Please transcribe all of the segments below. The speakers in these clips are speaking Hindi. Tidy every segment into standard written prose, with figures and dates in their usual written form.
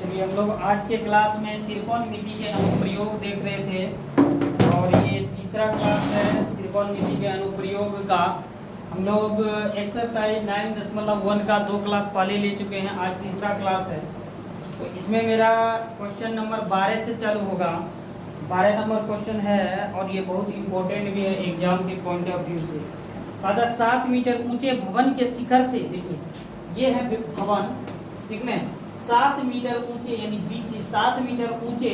चलिए हम लोग आज के क्लास में त्रिकोणमिति के अनुप्रयोग देख रहे थे और ये तीसरा क्लास है त्रिकोणमिति के अनुप्रयोग का। हम लोग एक्सरसाइज 9.1 का 2 क्लास पहले ले चुके हैं, आज तीसरा क्लास है। तो इसमें मेरा क्वेश्चन नंबर 12 से चालू होगा। 12 नंबर क्वेश्चन है और ये बहुत इम्पोर्टेंट भी है एग्जाम के पॉइंट ऑफ व्यू से। कहा 7 मीटर ऊंचे भवन के शिखर से, देखिए ये है भवन, ठीक है, 7 मीटर ऊंचे यानी BC 7 मीटर ऊंचे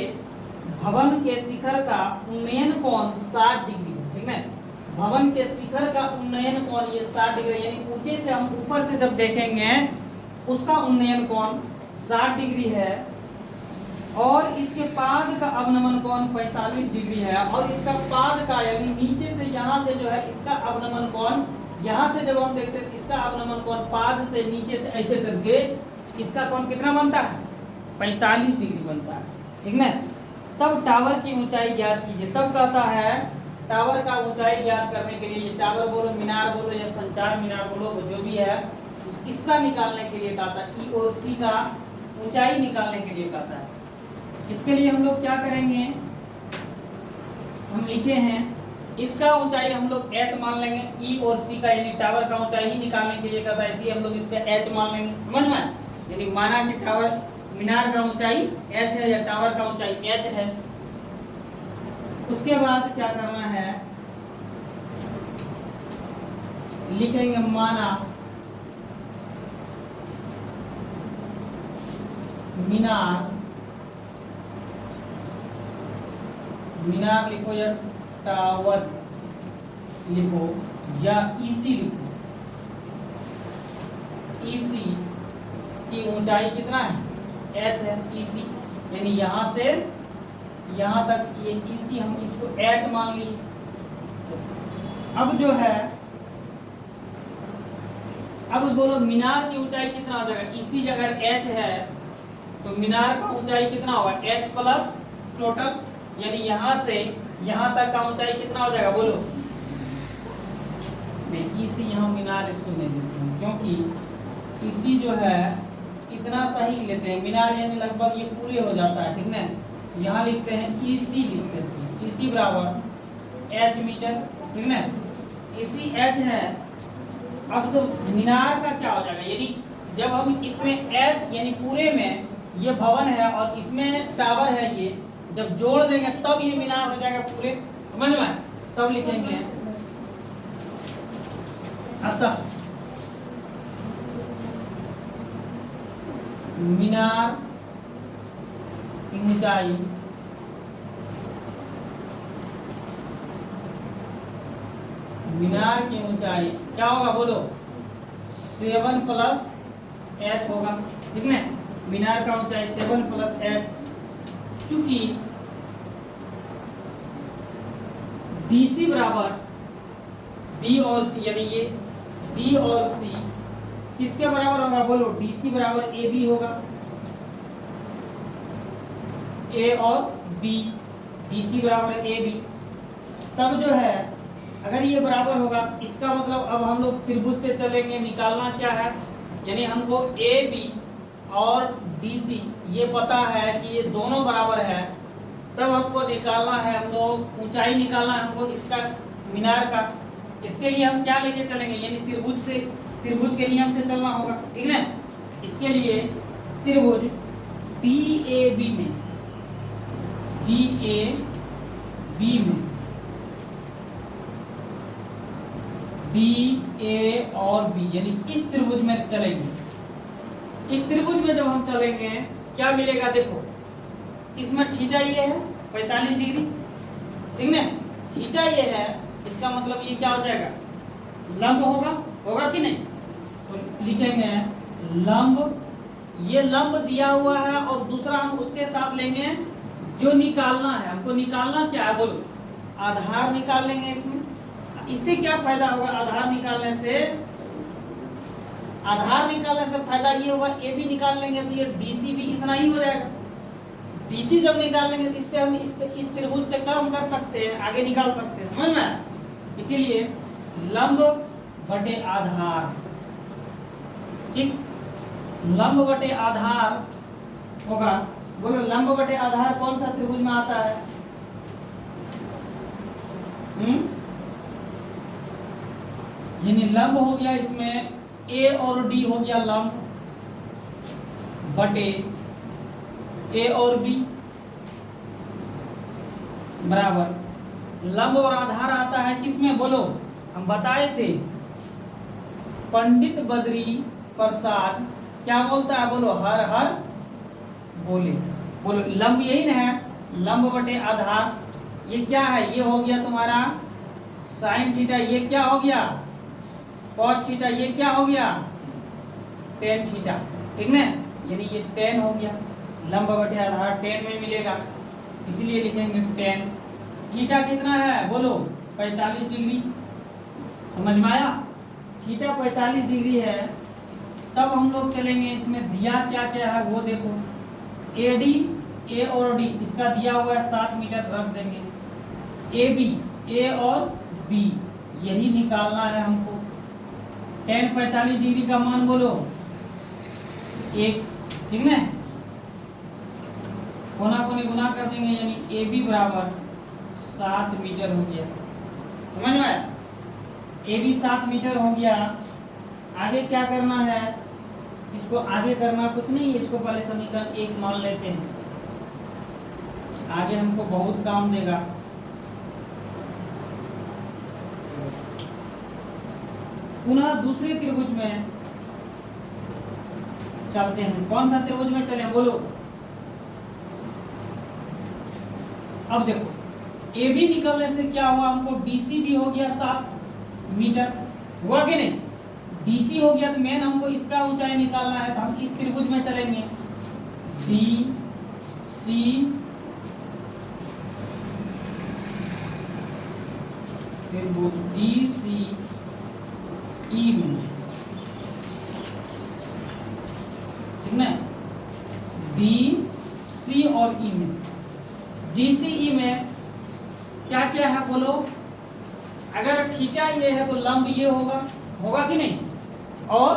भवन के शिखर का उन्नयन कोण 60 डिग्री है, ठीक है। भवन के शिखर का उन्नयन कोण ये 60 डिग्री यानी ऊंचे से हम ऊपर से जब देखेंगे उसका उन्नयन कोण 60 डिग्री है और इसके पाद का अवनमन कोण 45 डिग्री है और इसका पाद का यानी नीचे से यहाँ से जो है इसका अवनमन कोण, यहाँ से जब हम देखते हैं इसका अवनमन कोण पाद से नीचे से ऐसे करके इसका कोण कितना बनता है 45 डिग्री बनता है, ठीक है। तब टावर की ऊंचाई ज्ञात कीजिए। तब कहता है टावर का ऊंचाई ज्ञात करने के लिए, टावर बोलो, मीनार बोलो या संचार मीनार बोलो, जो भी है इसका निकालने के लिए कहता है, E और C का ऊंचाई निकालने के लिए कहता है। इसके लिए हम लोग क्या करेंगे, हम लिखे हैं इसका ऊंचाई हम लोग h मान लेंगे, E और C का यानी टावर का ऊंचाई ही निकालने के लिए कहता है, इसलिए हम लोग इसका h मान लेंगे। समझ में, यानी माना कि टावर मीनार का ऊंचाई h है या टावर का ऊंचाई h है। उसके बाद क्या करना है, लिखेंगे माना मीनार, मीनार लिखो या टावर लिखो या EC लिखो, EC की ऊंचाई कितना है h है, EC यानी यहाँ से यहाँ तक ये EC हम इसको h मान ली। अब जो है, अब बोलो मीनार की ऊंचाई कितना हो जाएगा, EC अगर h है तो मीनार का ऊंचाई कितना होगा h प्लस टोटल, यानी यहाँ से यहाँ तक का ऊंचाई कितना हो जाएगा बोलो। नहीं EC यहाँ मीनार इसको नहीं लिखते हैं क्योंकि EC जो है इतना सही लेते हैं, मीनार यानी लगभग ये पूरे हो जाता है, ठीक है। यहाँ लिखते हैं EC लिखते हैं, EC बराबर h मीटर, ठीक है। EC h है। अब तो मीनार का क्या हो जाएगा, यानी जब हम इसमें h यानी पूरे में ये भवन है और इसमें टावर है, ये जब जोड़ देंगे तब ये मीनार हो जाएगा पूरे। समझ में, तब लिखेंगे अतः मीनार की ऊंचाई मीनार की ऊंचाई क्या होगा बोलो 7 प्लस h होगा, ठीक है। मीनार का ऊंचाई 7 प्लस h, चूंकि DC बराबर D और C यानी ये D और C किसके बराबर होगा बोलो, DC बराबर AB होगा, A और B, DC बराबर AB। तब जो है अगर ये बराबर होगा इसका मतलब अब हम लोग त्रिभुज से चलेंगे, निकालना क्या है, यानी हमको AB और DC ये पता है कि ये दोनों बराबर है, तब हमको निकालना है, हम लोग ऊंचाई निकालना है हमको इसका मीनार का। इसके लिए हम क्या लेके चलेंगे, यानी त्रिभुज से, त्रिभुज के नियम से चलना होगा, ठीक है। इसके लिए त्रिभुज DAB में, DAB में DA और B यानी इस त्रिभुज में चलेंगे। इस त्रिभुज में जब हम चलेंगे क्या मिलेगा, देखो इसमें थीटा ये है 45 डिग्री, ठीक है। थीटा ये है, इसका मतलब ये क्या हो जाएगा लंब होगा, होगा कि नहीं। तो लिखेंगे लंब, ये लंब दिया हुआ है और दूसरा हम उसके साथ लेंगे जो निकालना है, हमको निकालना क्या है बोलो, आधार निकाल लेंगे इसमें। इससे क्या फायदा होगा, आधार निकालने से, आधार निकालने से फायदा ये होगा AB निकाल लेंगे तो ये DC भी इतना ही हो जाएगा। DC जब निकाल लेंगे तो इससे हम इस त्रिभुज से कम कर सकते हैं, आगे निकाल सकते हैं, समझ में। इसीलिए लंब बटे आधार, ठीक, लंब बटे आधार होगा। बोलो लंब बटे आधार कौन सा त्रिभुज में आता है? यानी लंब हो गया इसमें ए और डी हो गया लंब बटे ए और बी बराबर लंब और आधार आता है किसमें? बोलो हम बताए थे पंडित बद्री प्रसाद क्या बोलता है? बोलो हर हर बोले। बोलो लंब यही ना है, लंब बटे आधार। ये क्या है? ये हो गया तुम्हारा साइन थीटा, ये क्या हो गया? कॉस थीटा, ये क्या हो गया? टेन थीटा, ठीक ना? यानी ये टेन हो गया, लंब बटे आधार टेन में मिलेगा, इसलिए लिखेंगे टेन। थीटा कितना है? बोलो 45 डिग्री। समझ में आया? थीटा 45 डिग्री है। तब हम लोग चलेंगे इसमें दिया क्या क्या है वो देखो। ए डी, ए और डी इसका दिया हुआ है 7 मीटर, रख देंगे। ए बी, ए और बी यही निकालना है हमको। टेन 45 डिग्री का मान बोलो 1, ठीक ना? कोना कोनी गुना कर देंगे, यानी ए बी बराबर 7 मीटर हो गया। समझ में आया? ए बी 7 मीटर हो गया। आगे क्या करना है? इसको आगे करना कुछ नहीं, इसको पहले समीकरण 1 मान लेते हैं, आगे हमको बहुत काम देगा। पुनः दूसरे त्रिभुज में चलते हैं। कौन सा त्रिभुज में चले? बोलो। अब देखो ए बी निकलने से क्या हुआ? हमको डीसी भी हो गया 7 मीटर, हुआ कि नहीं? डीसी हो गया तो मेन हमको इसका ऊंचाई निकालना है, तो हम इस त्रिभुज में चलेंगे। डी सी त्रिभुज डी सी ई में, ठीक ना? डी सी और ई में, डी सी ई में क्या क्या है बोलो? अगर थीटा ये है तो लंब ये होगा, होगा कि नहीं? और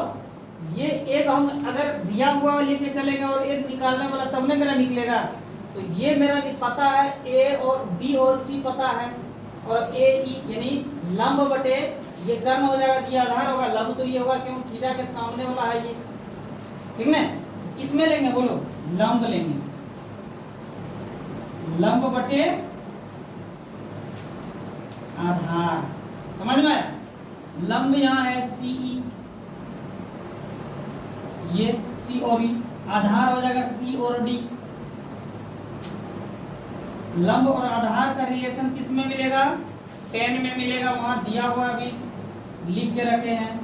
ये एक हम अगर दिया हुआ लेके चलेंगे और एक निकालने वाला तब में मेरा निकलेगा, तो ये मेरा पता है, ए और बी और सी पता है, और ए ई यानी लंब बटे ये कर्ण हो जाएगा, दिया आधार होगा, लंब तो ये होगा क्यों? थीटा के सामने वाला है ये, ठीक ना? किसमें लेंगे बोलो? लंब लेंगे, लंब बटे आधार। समझ में? लंब यहाँ है सीई, ये सी और ई, आधार हो जाएगा सी और डी। लंब और आधार का रिलेशन किस में मिलेगा? टेन में मिलेगा, वहां दिया हुआ अभी लिख के रखे हैं।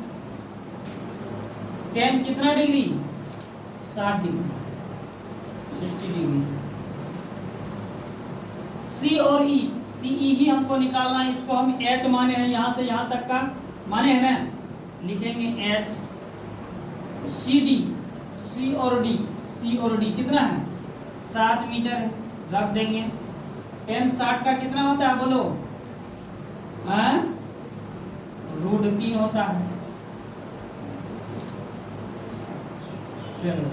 टेन कितना डिग्री? 60 degree, 60 degree. सी और ई, सीई ही हमको निकालना है, इसको हम एच माने हैं, यहां से यहां तक का माने हैं ना, लिखेंगे एच। सी डी, सी और डी, सी और डी कितना है? 7 मीटर है, रख देंगे। टेन 60 का कितना होता है बोलो? √3 होता है। चलो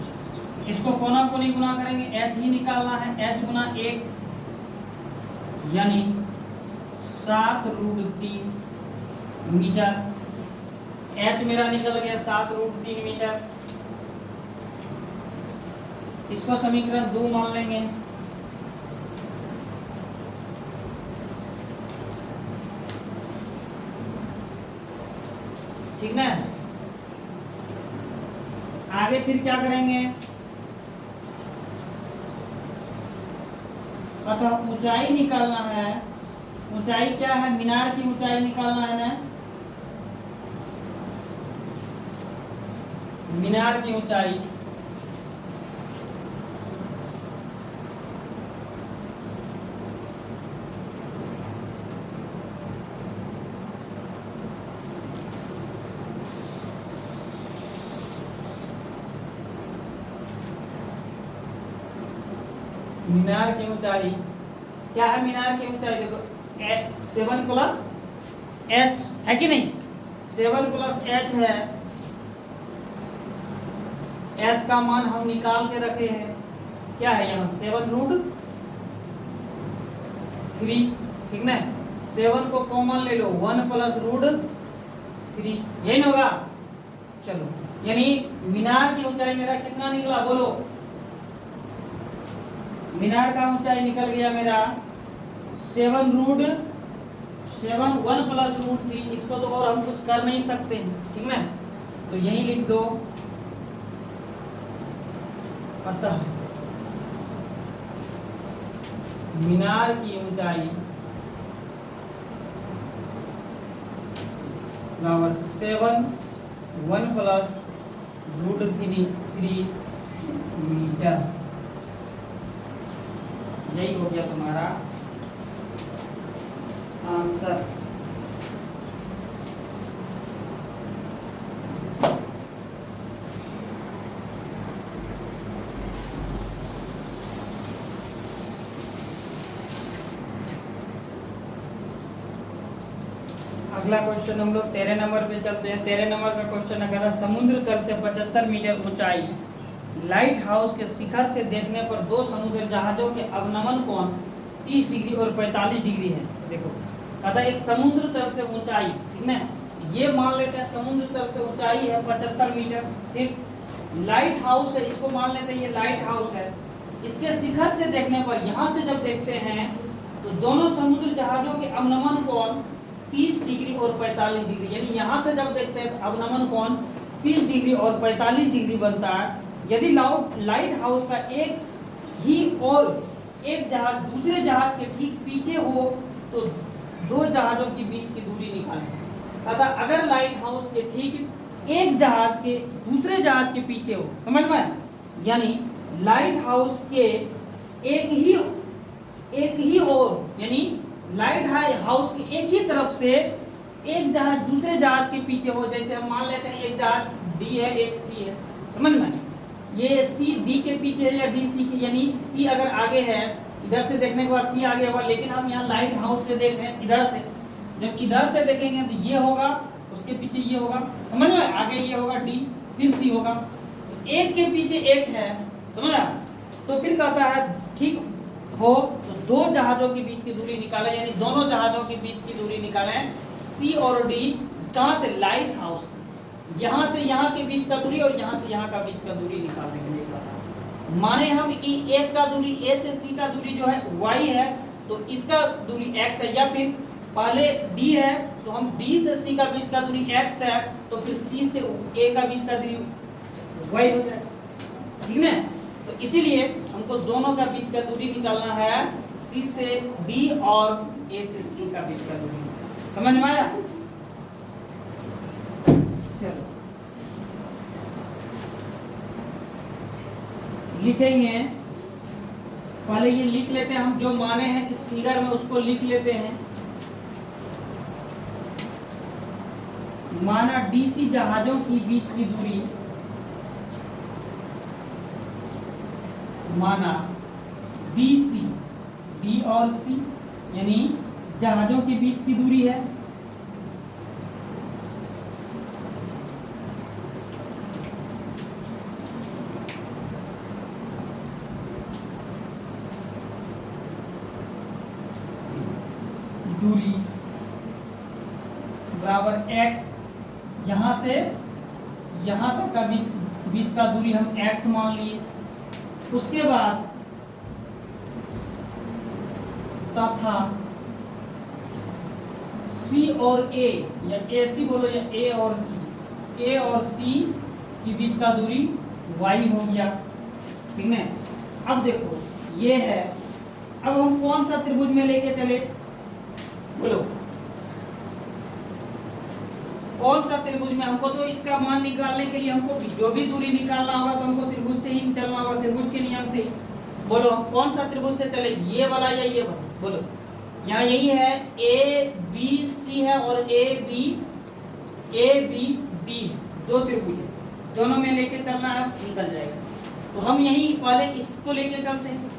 इसको कोना कोनी गुना करेंगे, एच ही निकालना है, एच गुना 1 यानी 7√3 मीटर। एच मेरा निकल गया 7√3 मीटर। इसको समीकरण 2 मान लेंगे। ठीक ना? आगे फिर क्या करेंगे? अतः ऊंचाई निकालना है। ऊंचाई क्या है? मीनार की ऊंचाई निकालना है ना, मीनार की ऊंचाई। मीनार की ऊंचाई क्या है? मीनार की ऊंचाई देखो 7 प्लस h है कि नहीं? 7 प्लस h है, h का मान हम निकाल के रखे हैं क्या है यहाँ 7√3, ठीक ना। 7 को कॉमन ले लो, 1 प्लस √3, यही होगा। चलो, यानी मीनार की ऊंचाई मेरा कितना निकला बोलो। मीनार का ऊंचाई निकल गया मेरा 1 प्लस √3। इसको तो और हम कुछ कर नहीं सकते हैं, ठीक ना। तो यही लिख दो, अतः मीनार की ऊंचाई बराबर 1 प्लस √3 मीटर। यही हो गया तुम्हारा आंसर। अगला क्वेश्चन हम लोग 13 नंबर पे चलते हैं। 13 नंबर का क्वेश्चन है, समुद्र तल से 75 मीटर ऊंचाई लाइट हाउस के शिखर से देखने पर दो समुद्र जहाजों के अवनमन कोण 30 डिग्री और 45 डिग्री है। देखो कहता एक समुद्र तल से ऊंचाई, ठीक है, ये मान लेते हैं समुद्र तल से ऊंचाई है 75 मीटर, ठीक। लाइट हाउस है, इसको मान लेते हैं ये लाइट हाउस है। इसके शिखर से देखने पर, यहाँ से जब देखते हैं तो दोनों समुद्र जहाजों के अवनमन कोण 30 डिग्री और 45 डिग्री, यानी यहाँ से जब देखते हैं अवनमन कोण 30 डिग्री और 45 डिग्री बनता है। यदि लाइट हाउस का एक ही और एक जहाज दूसरे जहाज के ठीक पीछे हो तो दो जहाजों के बीच की दूरी निकालें। अतः अगर लाइट हाउस के ठीक एक जहाज के दूसरे जहाज के पीछे हो, समझ में, यानी लाइट हाउस के एक ही और, यानी लाइट हाउस के एक ही तरफ से एक जहाज दूसरे जहाज के पीछे हो। जैसे हम मान लेते हैं एक जहाज डी है, एक सी है, समझ में, ये सी डी के पीछे है या डी सी के, यानी सी अगर आगे है, इधर से देखने के बाद सी आगे होगा, लेकिन हम यहाँ लाइट हाउस से देख रहे हैं इधर से। जब इधर से देखेंगे तो ये होगा, उसके पीछे ये होगा, समझ में, आगे ये होगा डी, फिर सी होगा, तो एक के पीछे एक है, समझ आ? तो फिर कहता है ठीक हो तो दो जहाजों के बीच की दूरी निकालें, यानी दोनों जहाजों के बीच की दूरी निकालें सी और डी। कहाँ से? लाइट हाउस, यहाँ से यहाँ के बीच का दूरी और यहाँ से यहाँ का बीच का दूरी निकालने के लिए कहता है। माने हम कि एक का दूरी ए से सी का दूरी जो है y है, तो इसका दूरी x है, या फिर पहले d है तो हम d से c का बीच का दूरी x है, तो फिर c से a का बीच का दूरी y हो जाए, ठीक है। तो इसीलिए हमको दोनों का बीच का दूरी निकालना है, c से d और a से c का बीच का दूरी। समझ में आया? चलो लिखेंगे, पहले ये लिख लेते हैं हम, जो माने हैं इस फिगर में उसको लिख लेते हैं। माना डीसी जहाजों की बीच की दूरी, माना डीसी, डी और सी यानी जहाजों के बीच की दूरी है, दूरी बराबर x, यहां से यहां तक का बीच का दूरी हम x मान लिए। उसके बाद तथा C और A, या AC बोलो या A और C के बीच का दूरी y हो गया, ठीक है। अब देखो ये है, अब हम कौन सा त्रिभुज में लेके चले, बोलो कौन सा त्रिभुज में? हमको तो इसका मान निकालने के लिए हमको जो भी दूरी निकालना होगा तो हमको त्रिभुज से ही चलना होगा, त्रिभुज के नियम से ही। बोलो हम कौन सा त्रिभुज से चले, ये वाला या ये वाला? बोलो यहाँ यही है, ए बी सी है और ए बी डी है, दो त्रिभुज है, दोनों में लेके चलना है, निकल जाएगा। तो हम यही पहले इसको लेके चलते हैं,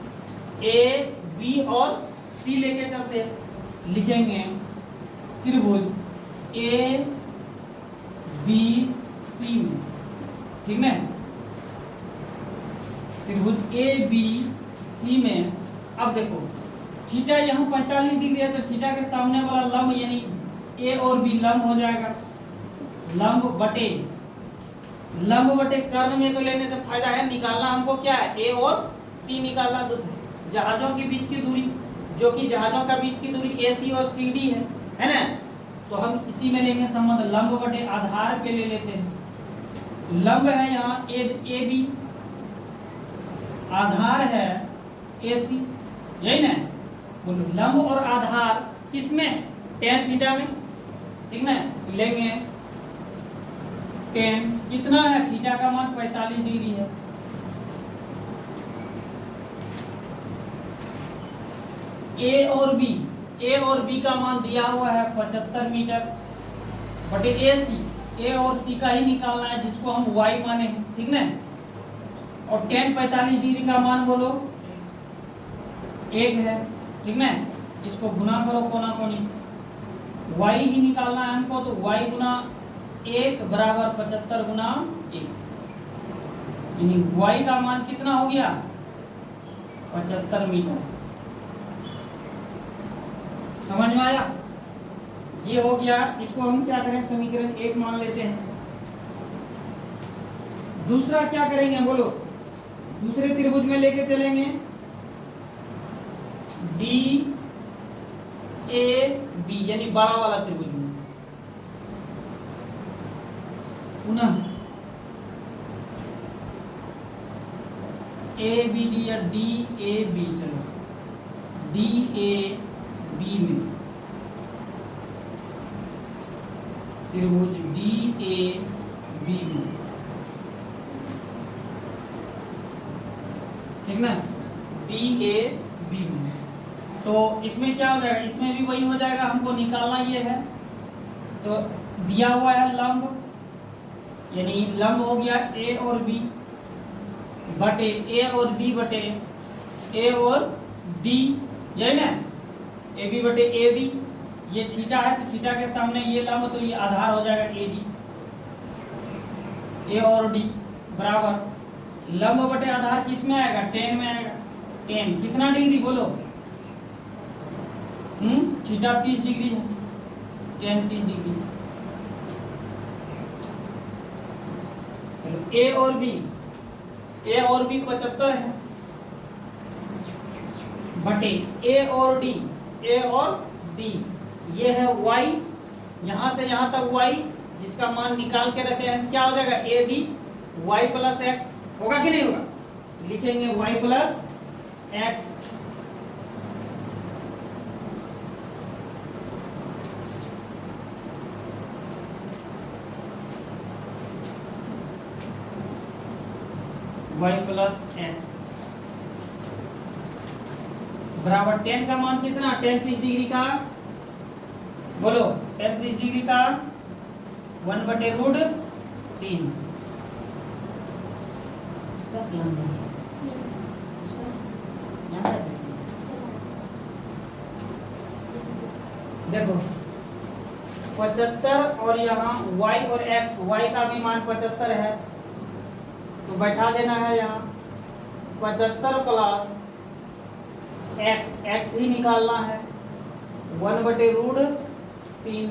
ए बी और सी लेके चलते हैं। लिखेंगे त्रिभुज ए बी सी में, ठीक है, त्रिभुज ए बी सी में अब देखो थीटा यहाँ 45 डिग्री है तो थीटा के सामने वाला लंब यानी ए और बी लंब हो जाएगा। लंब बटे कर्ण में तो लेने से फायदा है, निकालना हमको क्या है, ए और सी निकालना। जहाजों के बीच की दूरी, जो कि जहाजों का बीच की दूरी ए सी और सी डी है ना। तो हम इसी में लेंगे संबंध, लंब बटे आधार पे ले लेते हैं। लंब है यहाँ ए बी, आधार है ए सी, यही ना। बोलो लंब और आधार किसमें, टेन थीटा में, ठीक ना। लेंगे टेन, कितना है, थीटा का मान 45 डिग्री है। ए और बी का मान दिया हुआ है 75 मीटर बटे ए सी, ए और सी का ही निकालना है जिसको हम y माने हैं, ठीक ना। और टेन 45 डिग्री का मान बोलो 1 है, ठीक ना। इसको गुना करो कोना कोनी, y ही निकालना है हमको, तो y गुना 1 बराबर 75 गुना 1, यानी y का मान कितना हो गया, 75 मीटर। समझ में आया, ये हो गया। इसको हम क्या करें, समीकरण 1 मान लेते हैं। दूसरा क्या करेंगे बोलो, दूसरे त्रिभुज में लेके चलेंगे डी ए बी, यानी बड़ा वाला त्रिभुज में। पुनः ए बी डी या डी ए बी, चलो डी ए बी में त्रिभुज डी ए बी में, ठीक ना, डी ए बी में। तो इसमें क्या हो जाएगा, इसमें भी वही हो जाएगा, हमको निकालना ये है। तो दिया हुआ है लंब, यानी लंब हो गया ए और बी बटे ए और बी बटे ए और डी, यही ना, ए बी बटे ए डी। ये थीटा है तो थीटा के सामने ये लंब, तो ये आधार हो जाएगा ए डी, ए और डी बराबर लंब बटे आधार किस में आएगा, टेन में आएगा। टेन कितना डिग्री बोलो, थीटा 30 डिग्री है, टेन 30 डिग्री। ए और बी 75 है बटे ए और डी, ये है y, यहां से यहां तक y, जिसका मान निकाल के रखे हैं, क्या हो जाएगा, A D y plus x, होगा कि नहीं होगा, लिखेंगे y plus x. y plus x बराबर टेन का मान कितना, टेन 30 डिग्री का, बोलो टेन 30 डिग्री का 1 बटे रूट 3। देखो 75 और यहाँ y और x, y का भी मान 75 है तो बैठा देना है यहाँ 75 प्लस x ही निकालना है, 1 बटे रूट 3,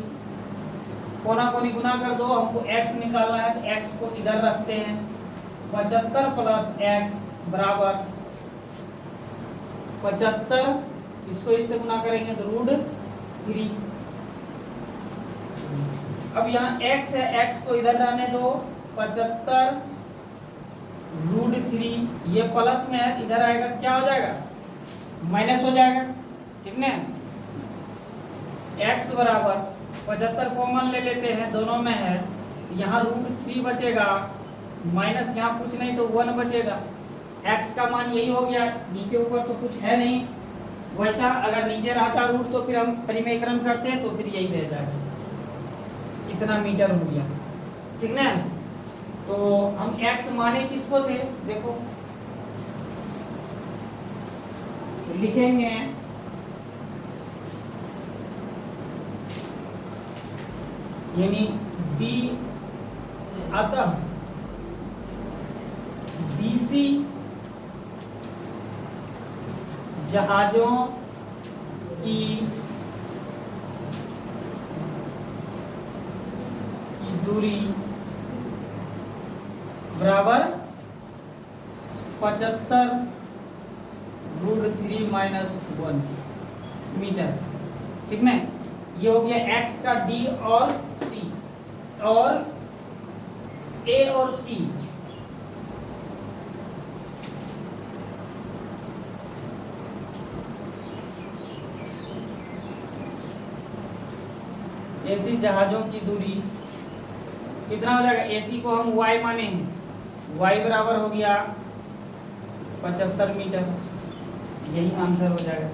कोना कोनी गुना कर दो, हमको x निकालना है तो x को इधर रखते हैं, 75 प्लस x बराबर 75, इसको इससे गुना करेंगे तो रूट 3। अब यहाँ x है, x को इधर रहने दो, 75 रूट 3, ये प्लस में है, इधर आएगा तो क्या हो जाएगा, माइनस हो जाएगा, ठीक ना। x बराबर 75 कॉमन ले लेते हैं, दोनों में है, यहाँ रूट 3 बचेगा, माइनस यहाँ कुछ नहीं तो 1 बचेगा। x का मान यही हो गया, नीचे ऊपर तो कुछ है नहीं, वैसा अगर नीचे रहता रूट तो फिर हम परिमेयकरण करते हैं तो फिर यही रह जाएगा, इतना मीटर हो गया, ठीक ना। तो हम x माने किसको थे, देखो तो लिखेंगे यानी डी, अतः BC जहाजों की दूरी बराबर 75√3-1 मीटर। ठीक ना, ये हो गया एक्स का डी और सी, और ए और सी ऐसी जहाजों की दूरी कितना हो जाएगा, एसी को हम y माने हैं, y बराबर हो गया 75 मीटर, यही आंसर हो जाएगा।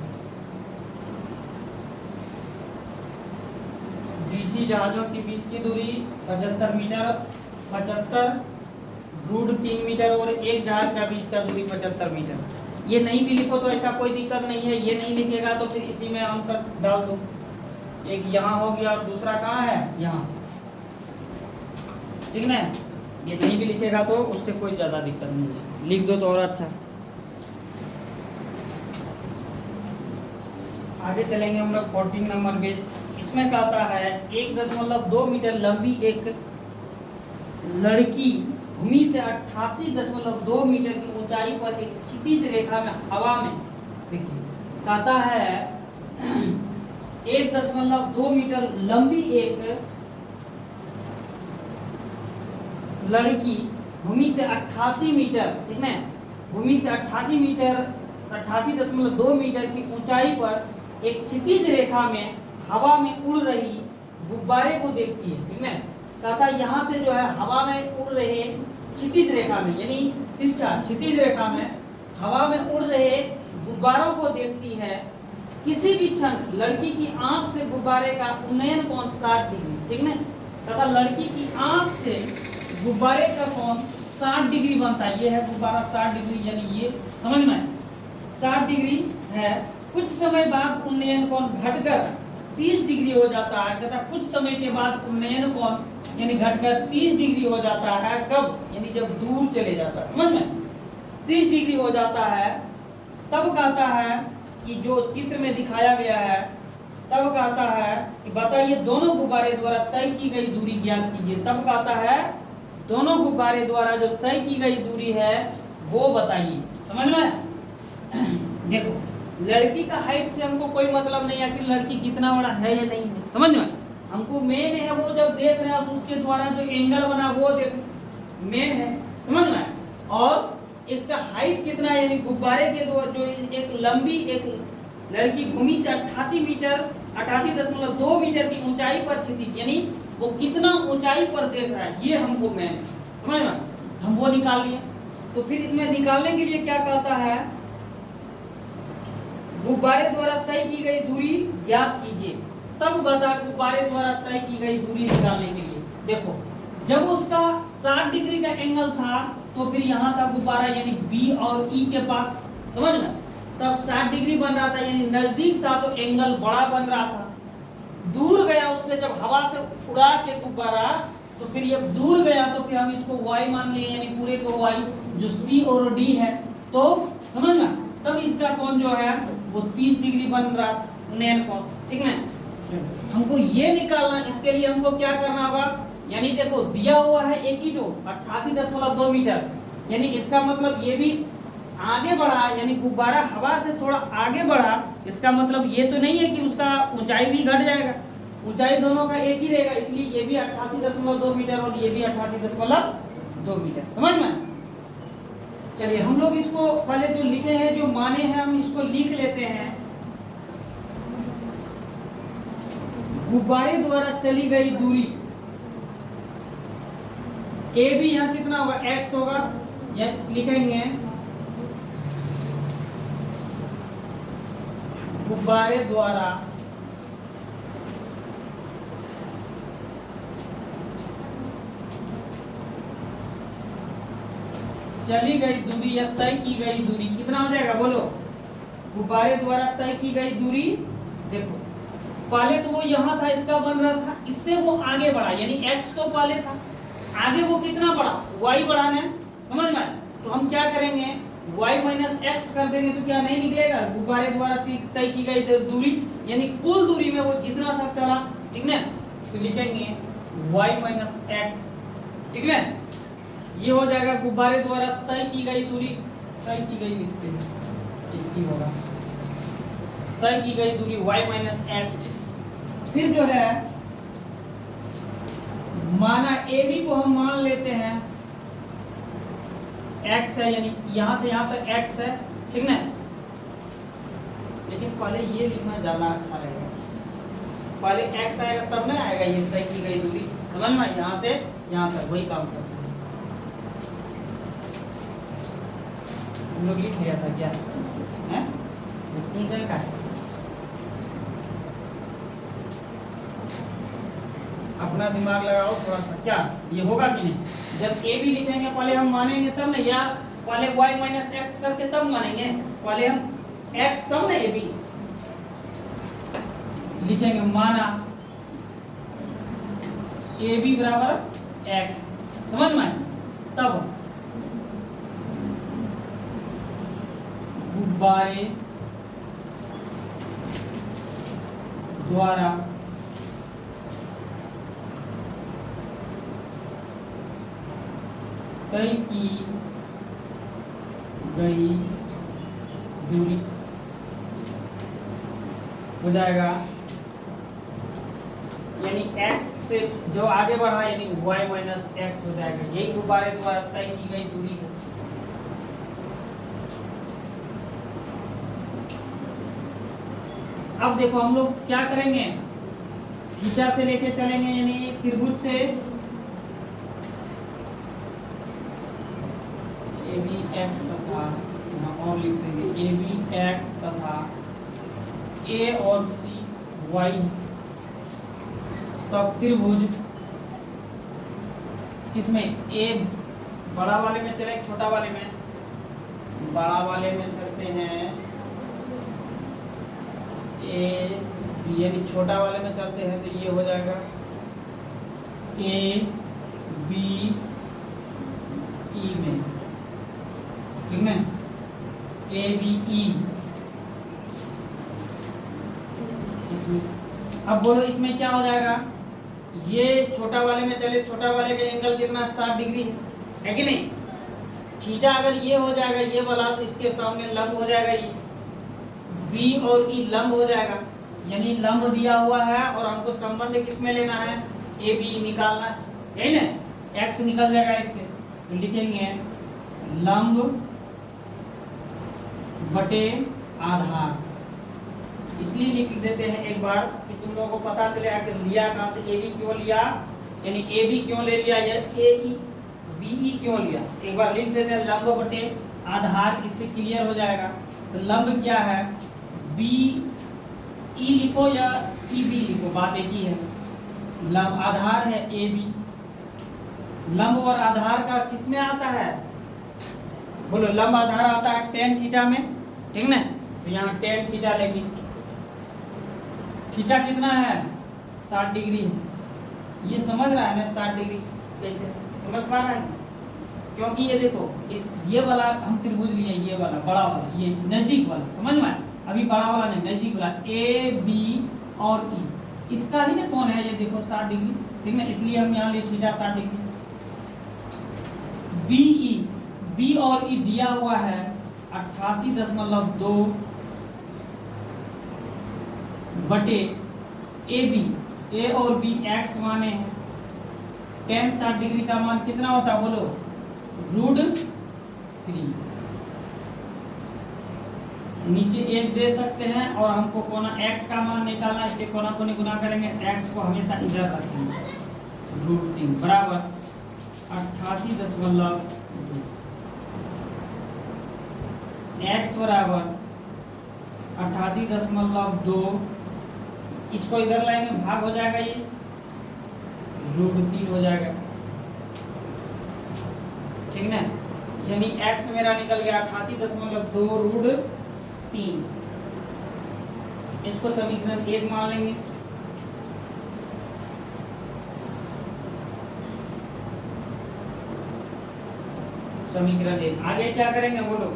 डीसी जहाजों के बीच की दूरी 75 मीटर, 75√3 मीटर, और एक जहाज का बीच का दूरी 75 मीटर। ये नहीं भी लिखो तो ऐसा कोई दिक्कत नहीं है, ये नहीं लिखेगा तो फिर इसी में आंसर डाल दो। एक यहाँ हो गया और दूसरा कहाँ है, यहाँ। ठीक ना, ये नहीं भी लिखेगा तो उससे कोई ज्यादा दिक्कत नहीं है, लिख दो तो और अच्छा। आगे चलेंगे हम लोग 14 नंबर पेज। इसमें कहता है 1.2 मीटर लंबी एक लड़की भूमि से 88.2 मीटर की ऊंचाई पर एक क्षितिज रेखा में हवा में, देखिए कहता है 1.2 मीटर लंबी एक लड़की भूमि से 88 मीटर, ठीक है, भूमि से 88 मीटर 88.2 मीटर की ऊंचाई पर एक क्षितिज रेखा में हवा में उड़ रही गुब्बारे को देखती है। ठीक है, कहता यहाँ से जो है हवा में उड़ रहे क्षितिज रेखा में, यानी तिरछा क्षितिज रेखा में हवा में उड़ रहे गुब्बारों को देखती है। किसी भी क्षण लड़की की आंख से गुब्बारे का उन्नयन कोण 60 डिग्री। ठीक है, कहता लड़की की आंख से गुब्बारे का कोण 60 डिग्री बनता है। ये है गुब्बारा 60 डिग्री, यानी ये समझ में 60 डिग्री है। कुछ समय बाद उन्नयन कोण घटकर 30 डिग्री हो जाता है। कहता कुछ समय के बाद उन्नयन कोण यानी घटकर 30 डिग्री हो जाता है। कब, यानी जब दूर चले जाता है, समझ में 30 डिग्री हो जाता है। तब कहता है कि जो चित्र में दिखाया गया है, तब कहता है कि बताइए दोनों गुब्बारे द्वारा तय की गई दूरी ज्ञात कीजिए। तब कहता है दोनों गुब्बारे द्वारा जो तय की गई दूरी है वो बताइए। समझ में, देखो लड़की का हाइट से हमको कोई मतलब नहीं है कि लड़की कितना बड़ा है या नहीं है। समझ में, हमको मेन है वो जब देख रहे हैं तो उसके द्वारा जो एंगल बना वो देख मेन है। समझ में, और इसका हाइट कितना है, यानी गुब्बारे के द्वारा जो एक लंबी एक लड़की भूमि से 88.2 मीटर की ऊंचाई पर क्षितिज, यानी वो कितना ऊंचाई पर देख रहा है, ये हमको मेन। समझ में, हम वो निकाल लिए। तो फिर इसमें निकालने के लिए क्या कहता है, गुब्बारे द्वारा तय की गई दूरी ज्ञात कीजिए। तब बता गुब्बारे द्वारा तय की गई दूरी निकालने के लिए, देखो जब उसका 60 डिग्री का एंगल था तो फिर यहाँ था गुब्बारा यानी बी और ई के पास। समझ में, तब 60 डिग्री बन रहा था, यानी नजदीक था तो एंगल बड़ा बन रहा था। दूर गया उससे जब हवा से उड़ा के गुब्बारा, तो फिर ये दूर गया तो फिर हम इसको y मान लिए, यानी पूरे को y जो c और d है। तो समझ में, तब इसका कोण जो है वो 30 डिग्री बन रहा था, उन्नयन कोण। ठीक है, हमको ये निकालना, इसके लिए हमको क्या करना होगा, यानी देखो दिया हुआ है एक ही 88.2 मीटर, यानी इसका मतलब ये भी आगे बढ़ा, यानी गुब्बारा हवा से थोड़ा आगे बढ़ा। इसका मतलब ये तो नहीं है कि उसका ऊंचाई भी घट जाएगा, ऊंचाई दोनों का एक ही रहेगा, इसलिए ये भी 88.2 मीटर और ये भी 88.2 मीटर। समझ में, चलिए हम लोग इसको पहले जो लिखे हैं, जो माने हैं, हम इसको लिख लेते हैं। गुब्बारे द्वारा चली गई दूरी ए भी यहाँ कितना होगा, x होगा, या लिखेंगे गुब्बारे द्वारा चली गई दूरी या तय की गई दूरी कितना हो जाएगा, बोलो। गुब्बारे द्वारा तय की गई दूरी, देखो पहले तो वो यहाँ था, इसका बन रहा था, इससे वो आगे बढ़ा, यानी x तो पहले था, आगे वो कितना बढ़ा, y बढ़ाना है। समझ में, तो हम क्या करेंगे, y माइनस एक्स कर देंगे तो क्या नहीं निकलेगा, गुब्बारे द्वारा तय की गई दूरी यानी कुल दूरी में वो जितना सा चला, ठीक ना, तो लिखेंगे y माइनस एक्स, ठीक ना, ये हो जाएगा गुब्बारे द्वारा तय की गई दूरी, तय की गई लिखते हैं होगा तय की गई दूरी y माइनस एक्स। फिर जो है माना ए बी को हम मान लेते हैं x है, यानी यहां से यहां तक x है, ठीक ना, लेकिन पहले ये लिखना ज्यादा अच्छा रहेगा, पहले x आएगा तब ना आएगा ये तय की गई दूरी, समझ में, यहां से यहां तक वही काम करते हैं। हम लोग लिख लिया था क्या है, का है, अपना दिमाग लगाओ थोड़ा सा, क्या ये होगा कि नहीं, जब ए बी लिखेंगे पहले हम मानेंगे तब ना, या पहले y माइनस एक्स करके तब मानेंगे, पहले हम x तब ना ए बी लिखेंगे, माना ए बी बराबर एक्स, समझ में, तब गुब्बारे द्वारा तय की गई दूरी हो जाएगा, यानी x से जो आगे बढ़ा यानी y माइनस एक्स हो जाएगा, यही गुब्बारे द्वारा तय की गई दूरी है। अब देखो हम लोग क्या करेंगे, थीटा से लेके चलेंगे, यानी त्रिभुज से ए बी एक्स तथा यहाँ और लिख देंगे ए बी एक्स तथा ए और सी वाई, तब त्रिभुज किसमें, ए बड़ा वाले में चले छोटा वाले में, बड़ा वाले में चलते हैं ए, यानी छोटा वाले में चलते हैं तो ये हो जाएगा ए बी ई में, ठीक है, ए बी ई, इसमें अब बोलो इसमें क्या हो जाएगा, ये छोटा वाले में चले, छोटा वाले का एंगल कितना 60 डिग्री है कि नहीं, थीटा अगर ये हो जाएगा ये वाला तो इसके सामने लंब हो जाएगा, ये बी और ई लंब हो जाएगा, यानी लंब दिया हुआ है और हमको संबंध किसमें लेना है, ए बी निकालना है, यही ना, एक्स निकल जाएगा इससे, तो लिखेंगे लंब बटे आधार, इसलिए लिख देते हैं एक बार कि तुम लोगों को पता चले आखिर लिया कहाँ से, ए बी क्यों लिया, यानी ए बी क्यों ले लिया या ए ई बी ई क्यों लिया, एक बार लिख देते हैं लंब बटे आधार, इससे क्लियर हो जाएगा। तो लंब क्या है, बी ई लिखो या ई बी लिखो, बात एक ही है, लंब आधार है ए बी, लंब और आधार का किसमें आता है, बोलो लंब आधार आता है टेन थीटा में, ठीक ना, तो यहाँ टेन थीटा लेंगे, थीटा कितना है 60 डिग्री है, ये समझ रहा है ना 60 डिग्री कैसे समझ पा रहा है, क्योंकि ये देखो इस ये वाला हम त्रिभुज लिए, ये वाला बड़ा वाला, ये नजदीक वाला, समझ में, अभी बड़ा वाला नहीं नजदीक वाला, ए बी और ई, इसका ही ना कौन है, ये देखो 60 डिग्री, ठीक ना, इसलिए हम यहाँ लिए theta 60 degree, B E, B और ई दिया हुआ है 88.2 बटे ए बी, ए और बी एक्स माने हैं, टेन 60 डिग्री का मान कितना होता है बोलो, √3, नीचे एक दे सकते हैं और हमको कोना x का मान निकालना है, इसलिए कोना को नहीं गुना करेंगे, x को हमेशा इधर रखेंगे, √3 बराबर 88.2, x बराबर 88.2, इसको इधर लाएंगे भाग हो जाएगा, ये √3 हो जाएगा, ठीक ना, यानी x मेरा निकल गया 88.2 √3, इसको समीकरण 1 मान लेंगे, समीकरण 1, आगे क्या करेंगे बोलो,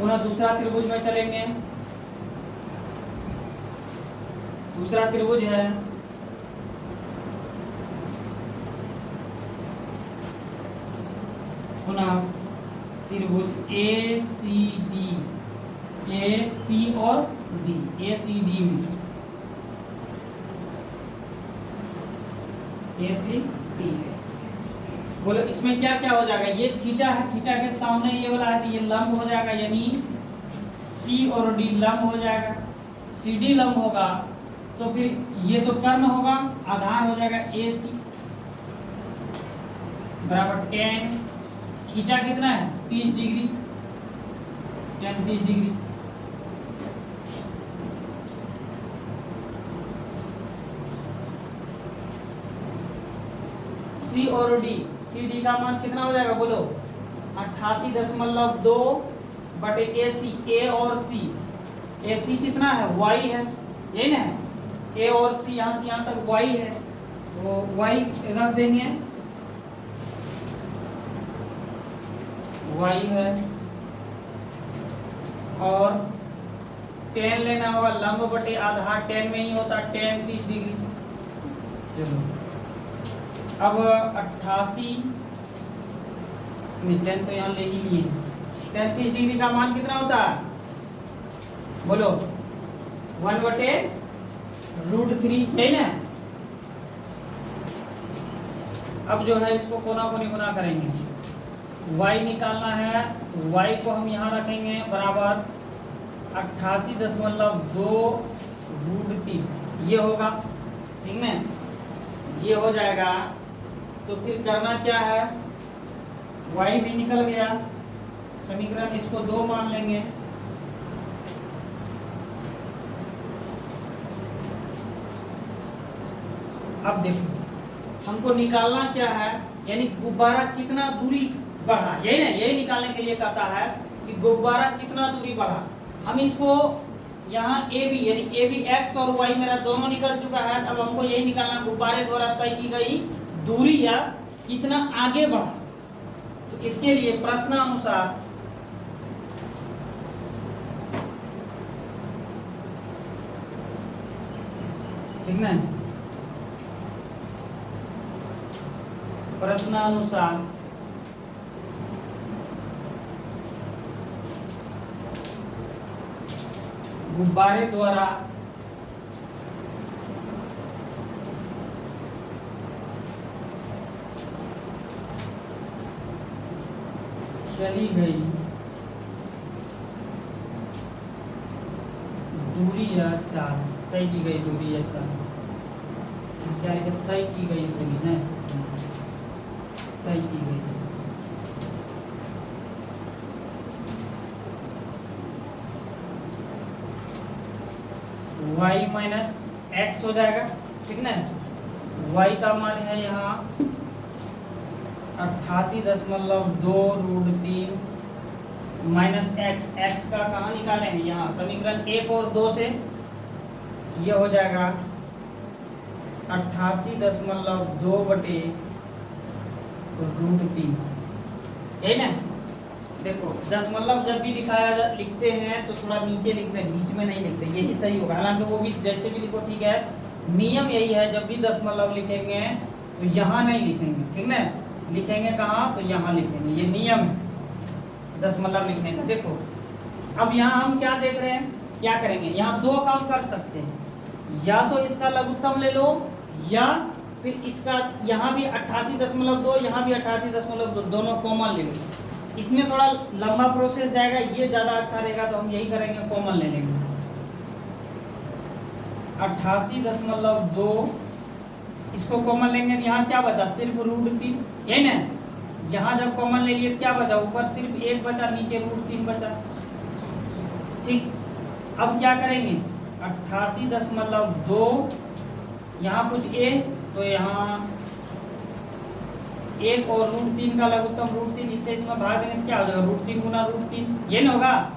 पुनः दूसरा त्रिभुज में चलेंगे। दूसरा त्रिभुज है पुनः त्रिभुज ए सी डी, ए सी और डी, ए सी डी में, ए सी डी है। बोलो इसमें क्या क्या हो जाएगा? ये थीटा है, थीटा के सामने ये वाला है तो ये लंब हो जाएगा, यानी सी और डी लंब हो जाएगा। सी डी लंब होगा तो फिर ये तो कर्ण होगा, आधार हो जाएगा ए सी बराबर टेन, थीटा कितना है 30 डिग्री, टेन 30 डिग्री। सी और डी, सी डी का मान कितना हो जाएगा बोलो? 88.2 बटे ए सी, ए और सी, ए सी कितना है वाई है, यही ना है, ए और सी यहाँ से यहाँ तक वाई है, तो वाई रख देंगे, वाई है, और टेन लेना होगा, लंब बटे आधार टेन में ही होता, टेन 30 डिग्री। चलो अब 88 टेन तो यहाँ ले ही लिए, टेन 30 डिग्री का मान कितना होता है बोलो? 1/√3, है ना। अब जो है इसको कोना कोनी गुना करेंगे, y निकालना है, y को हम यहाँ रखेंगे बराबर 88.2√3, ये होगा, ठीक ना, ये हो जाएगा। तो फिर करना क्या है, y भी निकल गया, समीकरण इसको 2 मान लेंगे, अब देखो हमको निकालना क्या है, यानी गुब्बारा कितना दूरी बढ़ा, यही ना, यही निकालने के लिए कहता है कि गुब्बारा कितना दूरी बढ़ा। हम इसको यहाँ ए बी, यानी ए बी एक्स और वाई मेरा दोनों निकल चुका है, अब हमको यही निकालना गुब्बारे द्वारा तय की गई दूरी या कितना आगे बढ़ा। तो इसके लिए प्रश्नानुसार ठीक ना, प्रश्नानुसार गुब्बारे द्वारा चली गई दूरी या चाल, तय की गई दूरी या चाल, तय की गई दूरी ना, तय की गई, y माइनस एक्स हो जाएगा, ठीक ना। y का मान है यहाँ 88.2√3 माइनस एक्स, एक्स का कहाँ निकालेंगे, यहाँ समीकरण 1 और 2 से, ये हो जाएगा 88.2/√3, यही ना। देखो दशमलव जब भी लिखते हैं तो थोड़ा नीचे लिखते हैं, बीच में नहीं लिखते, यही सही होगा। हालांकि वो भी जैसे भी लिखो ठीक है, नियम यही है, जब भी दशमलव लिखेंगे तो यहाँ नहीं लिखेंगे, ठीक ना, लिखेंगे कहाँ, तो यहाँ लिखेंगे, ये नियम है दशमलव लिखने का। देखो अब यहाँ हम क्या देख रहे हैं, क्या करेंगे, यहाँ 2 काम कर सकते हैं, या तो इसका लघुत्तम ले लो, या फिर इसका यहाँ भी 88.2, यहाँ भी 88.2, दोनों कॉमन ले लो। इसमें थोड़ा लंबा प्रोसेस जाएगा, ये ज़्यादा अच्छा रहेगा, तो हम यही करेंगे, कॉमन ले लेंगे। 88.2 इसको कॉमन लेंगे, यहाँ क्या बचा, सिर्फ √3, यही ना। यहाँ जब कॉमन ले लिए क्या बचा, ऊपर सिर्फ 1 बचा, नीचे √3 बचा, ठीक। अब क्या करेंगे, 88.2, यहाँ कुछ a, तो यहाँ 1 और √3 का लघुत्तम √3, इससे इसमें भाग देने क्या हो जाएगा, √3 गुना √3, ये ना होगा।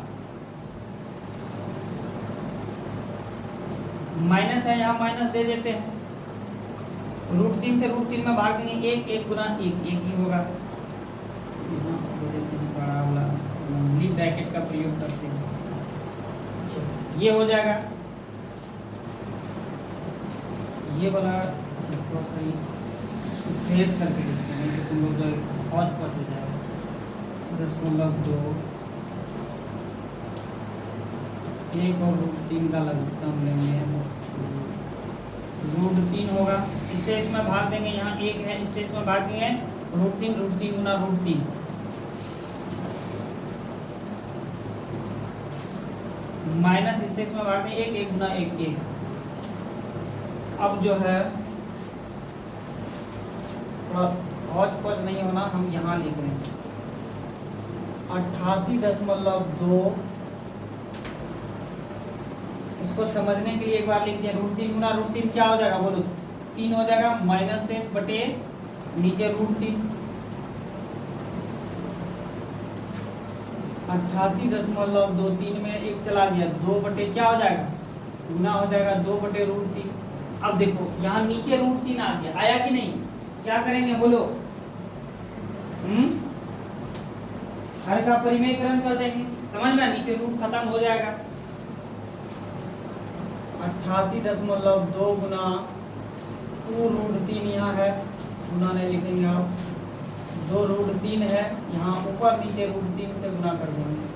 माइनस है, यहाँ माइनस दे देते हैं, √3 से √3 में भाग देंगे, 1 1 गुना 1 1 ही होगा, दे देते हैं बड़ा वाला ओनली ब्रैकेट का प्रयोग करते हैं। ये हो जाएगा, ये वाला थोड़ा सा ही ट्रेस करके देखते हैं कि तुम लोग जो हौज पच हो जाएगा। 10 2 1 और √3 का लघुत्तम लेंगे, √3 होगा, इससे इसमें भाग देंगे, यहाँ 1 है इससे इसमें भाग देंगे, √3 गुना √3, माइनस इससे इसमें भाग देंगे 1 गुना 1। अब जो है हौज पच नहीं होना, हम यहाँ लिख रहे हैं 88.2। इसको समझने के लिए एक बार लिख दिया, √3 गुना √3 क्या हो जाएगा बोलो, 3 हो जाएगा, -1 बटे नीचे √3, 88.23 में 1 चला दिया, 2 बटे क्या हो जाएगा, गुना हो जाएगा 2 बटे √3। अब देखो यहाँ नीचे √3 आ गया, आया कि नहीं, क्या करेंगे बोलो, हर का परिमेयकरण कर देंगे, समझ में, नीचे रूट खत्म हो जाएगा। 88.2 गुना 2√3 यहाँ है, गुना नहीं लिखेंगे आप, 2√3 है, यहाँ ऊपर नीचे √3 से गुना कर देंगे।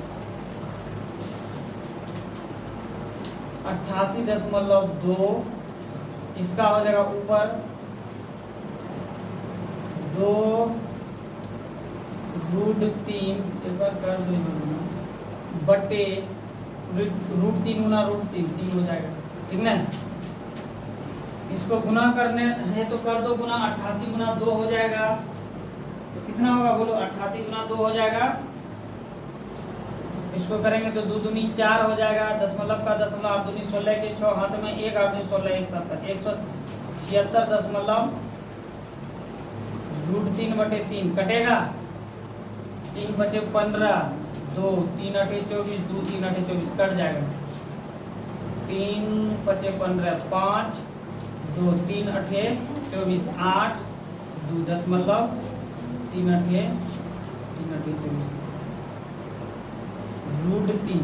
88.2 इसका हो जाएगा ऊपर 2√3, एक बार कर दो बटे √3 गुना √3, 3 हो जाएगा, ठीक ना। इसको गुना करने है तो कर दो गुना, 88 गुना 2 हो जाएगा, तो कितना होगा बोलो, 88 गुना 2 हो जाएगा। इसको करेंगे तो 2 दूनी 4 हो जाएगा, दशमलव का दशमलव, 8 दूनी 16 के 6 हाथ में 1, 8 दूनी 16 1 70, 176.3 बटे 3 कटेगा, 3 बचे 15, 2 3 8 24, 2 3 8 24 कट जाएगा, 3 बचे 15, 5 2 3 8 24, 8 2 दशमलव 3 8 24 √3,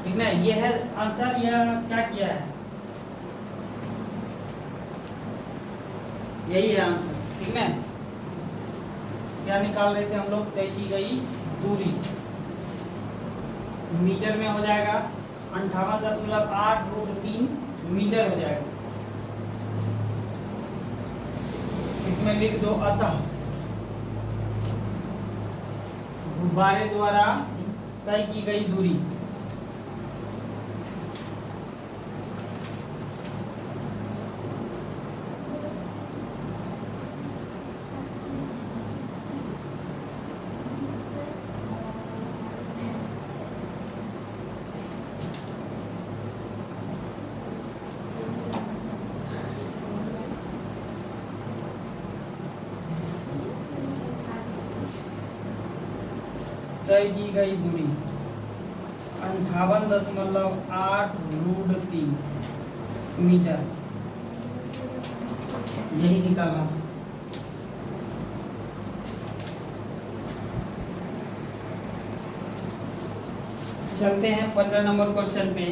ठीक ना। ये है आंसर, यह क्या किया है, यही है आंसर, ठीक है। क्या निकाल रहे थे हम लोग, तय की गई दूरी मीटर में हो जाएगा, 58.8 √3 मीटर हो जाएगा। इसमें लिख दो अतः गुब्बारे द्वारा तय की गई दूरी, तय की गई दूरी 58.8 √3 मीटर, यही निकाला। चलते हैं 15 नंबर क्वेश्चन पे।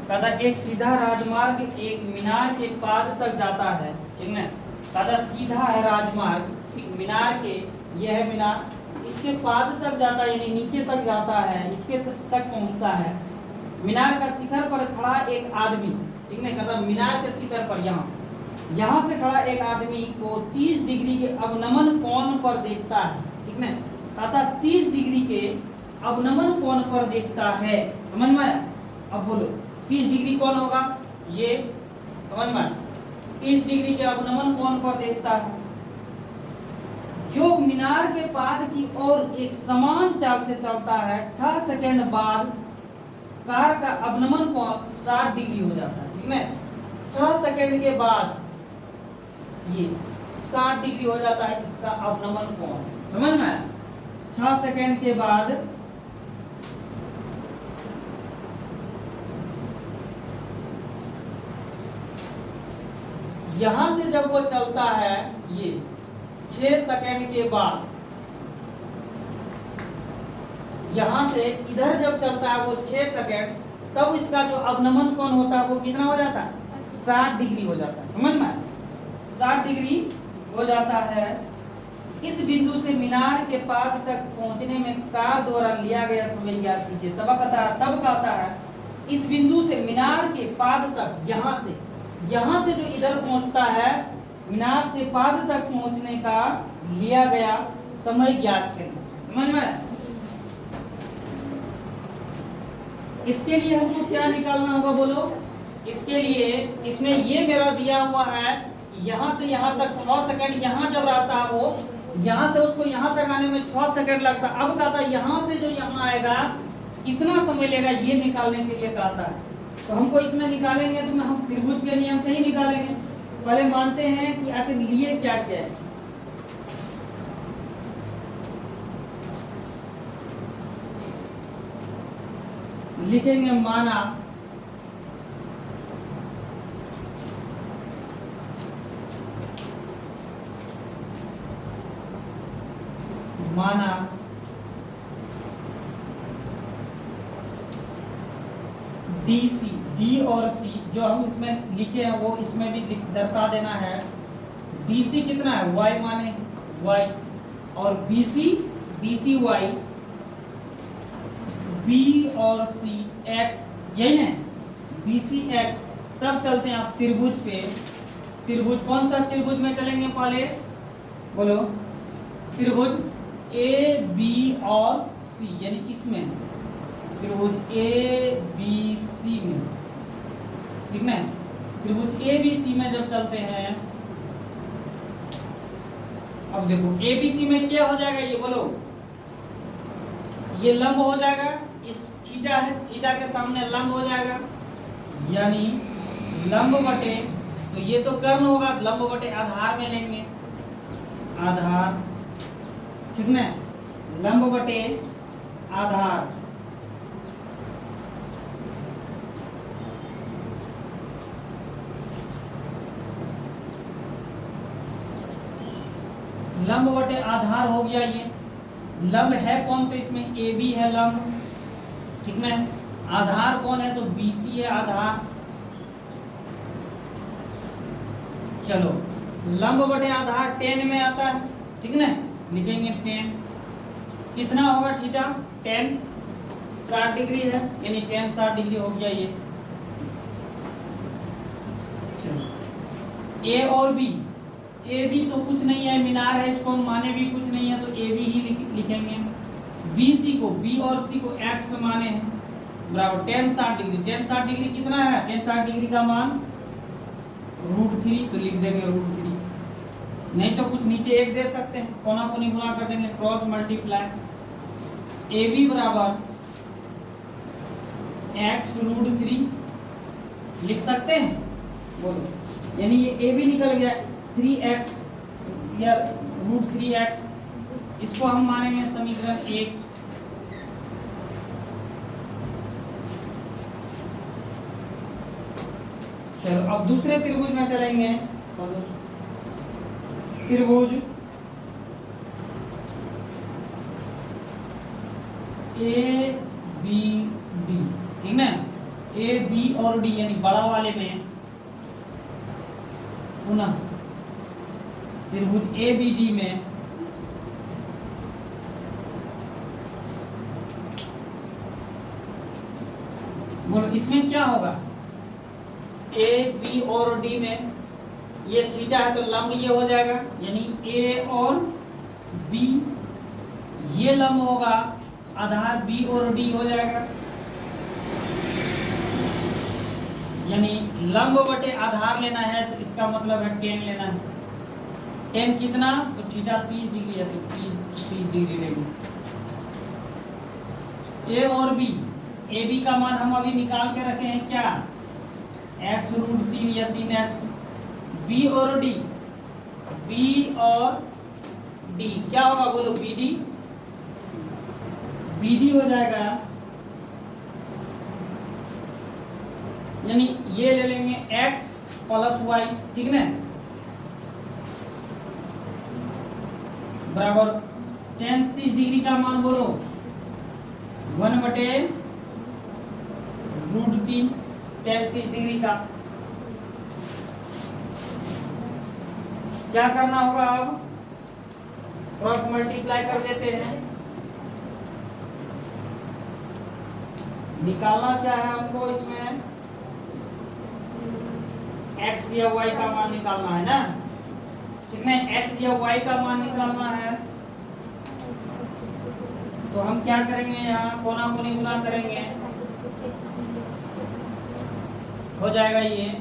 कहता एक सीधा राजमार्ग एक मीनार के पाद तक जाता है, ठीक है। कहता सीधा है राजमार्ग, मीनार के, यह है मीनार, इसके पाद तक जाता है यानी नीचे तक जाता है, इसके तक पहुंचता है। मीनार का शिखर पर खड़ा एक आदमी, ठीक है। कहता मीनार के शिखर पर यहाँ से खड़ा एक आदमी को 30 डिग्री के अवनमन कोण पर देखता है, ठीक है। कहता 30 डिग्री के अवनमन कोण पर देखता है, समझ में आया। अब बोलो 30 डिग्री कौन होगा, ये समझ में, 30 डिग्री के अवनमन कोण पर देखता है, जो मीनार के पाद की ओर एक समान चाल से चलता है। 6 सेकंड बाद कार का अवनमन कोण 60 डिग्री हो जाता है, ठीक है। 6 सेकंड के बाद ये 60 डिग्री हो जाता है इसका अवनमन कोण, समझ में आया। 6 सेकंड के बाद यहां से जब वो चलता है, ये 6 सेकंड के बाद यहाँ से इधर जब चलता है वो 6 सेकंड, तब इसका जो अवनमन कोण होता है वो कितना हो जाता है? 60 डिग्री हो जाता है। समझ में? 60 डिग्री हो जाता है। इस बिंदु से मीनार के पाद तक पहुंचने में कार द्वारा लिया गया समय ज्ञात कीजिए। तब कहता है इस बिंदु से मीनार के पाद तक, यहाँ से जो इधर पहुंचता है, मीनार से पाद तक पहुंचने का लिया गया समय ज्ञात करें। समझ में? इसके लिए हमको क्या निकालना होगा बोलो? इसके लिए इसमें ये मेरा दिया हुआ है, यहाँ से यहाँ तक 6 सेकंड यहाँ जब रहता है वो, यहाँ से उसको यहाँ तक आने में 6 सेकंड लगता है। अब कहता है यहाँ से जो यहाँ आएगा कितना समय लेगा, ये निकालने के लिए कहता है। तो हमको इसमें निकालेंगे तो हम त्रिभुज के नियम से ही निकालेंगे। पहले मानते हैं कि आखिर लिए क्या क्या है। लिखेंगे माना डी सी, डी और सी जो हम इसमें लिखे हैं वो इसमें भी दर्शा देना है। डी सी कितना है? y माने y, और बी सी y, बी और सी x, यही ना? B C x। तब चलते हैं आप त्रिभुज पे। त्रिभुज कौन सा त्रिभुज में चलेंगे पहले बोलो? त्रिभुज ए बी और सी, यानी इसमें त्रिभुज ए बी सी में, ठीक ना? त्रिभुज ए बी सी में जब चलते हैं, अब देखो ए बी सी में क्या हो जाएगा ये बोलो? ये लंब हो जाएगा, इस थीटा है, थीटा के सामने लंब हो जाएगा, यानी लंब बटे, तो ये तो कर्ण होगा, लंब बटे आधार में लेंगे, आधार, ठीक ना? लंब बटे आधार, लंब बटे आधार हो गया। ये लंब है कौन? तो इसमें ए बी है लंब, ठीक ना? आधार कौन है? तो बी सी है आधार। चलो लंब बटे आधार 10 में आता है, ठीक ना? लिखेंगे 10, कितना होगा थीटा? 10 60 डिग्री है, यानी 10 60 डिग्री हो गया ये। चलो ए और बी, ए बी तो कुछ नहीं है, मीनार है, इसको हम माने भी कुछ नहीं है, तो ए बी ही लिखेंगे। बी सी को, बी और सी को एक्स माने हैं, बराबर 10 60 डिग्री। 10 60 डिग्री कितना है? 10 60 डिग्री का मान √3, तो लिख देंगे √3। नहीं तो कुछ नीचे एक दे सकते हैं, कोना कोनी गुना कर देंगे, क्रॉस मल्टीप्लाई। ए बी बराबर x √3 लिख सकते हैं बोलो? यानी ये ए बी निकल गया 3x या √3x, इसको हम मानेंगे समीकरण 1। चलो अब दूसरे त्रिभुज में चलेंगे। त्रिभुज ए बी डी, ठीक ना? ए बी और डी यानी बड़ा वाले में पुनः त्रिभुज ए बी डी में बोलो इसमें क्या होगा? ए बी और डी में ये थीटा है तो लंब ये हो जाएगा, यानी ए और बी, ये लंब होगा, आधार बी और डी हो जाएगा, यानी लंब बटे आधार लेना है तो इसका मतलब है 10 लेना है। 10 कितना? तो थीटा 30 डिग्री है, तो 30 डिग्री लेंगे। ए और बी, ए बी का मान हम अभी निकाल के रखे हैं क्या? x √3 या 3x। बी और डी, बी और डी क्या होगा बोलो? बी डी, बी डी हो जाएगा, यानी ये ले लेंगे x + y, ठीक ना? बराबर 10 30 डिग्री का मान बोलो 1/√3 33 डिग्री का। क्या करना होगा, अब क्रॉस मल्टीप्लाई कर देते हैं। निकालना क्या है हमको, इसमें x या y का मान निकालना है ना। इसमें x या y का मान निकालना है, तो हम क्या करेंगे, यहाँ कोना कोनी गुना करेंगे, हो जाएगा ये